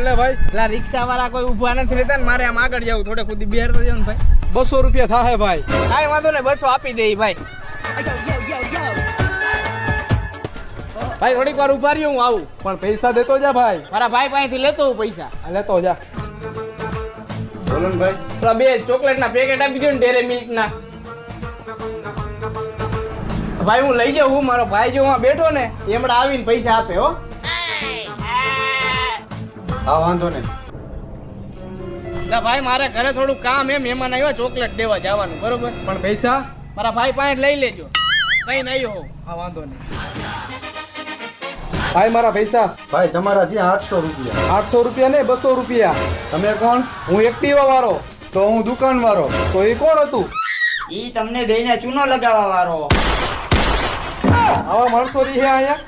લે ભાઈ. પેલા રિક્ષા વાળા કોઈ ઊભા નથી રહેતા ને મારે આમ આગળ જવું થોડે ખુદી બિહાર તો જાવ ને ભાઈ. 200 રૂપિયા થાય ભાઈ. કાંઈ વાંધો નહીં 200 આપી દે ભાઈ. ભાઈ થોડીક વાર ઉભા રહ્યો હું આવું. પણ પૈસા દેતો જા ભાઈ. મારા ભાઈ પાસેથી લેતો હું પૈસા. લેતો જા. બોલો ને ભાઈ. પેલા 2 ચોકલેટના પેકેટ આપી દો ને ડેરે મિલ્કના. ભાઈ હું લઈ જાઉં. મારો ભાઈ જો અહીંયા બેઠો ને એમણે આવીને પૈસા આપે હો. હા વાંધો નહીં. ના ભાઈ મારે ઘરે થોડું કામ એમ મહેમાન આવ્યા ચોકલેટ દેવા જવાનું બરોબર. પણ પૈસા મારા ભાઈ પાસે લઈ લેજો. કઈ નહીં હો. હા વાંધો નહીં. ભાઈ મારા પૈસા. ભાઈ તમારા ત્યાં 800 રૂપિયા. 800 રૂપિયા ને 200 રૂપિયા. તમે કોણ? હું એક્ટિવા વાળો. તો હું દુકાન વાળો. તો એ કોણ હતું? ઈ તમને બેને ચૂનો લગાવવા વાળો. આવા માણસો રહી છે અહીંયા.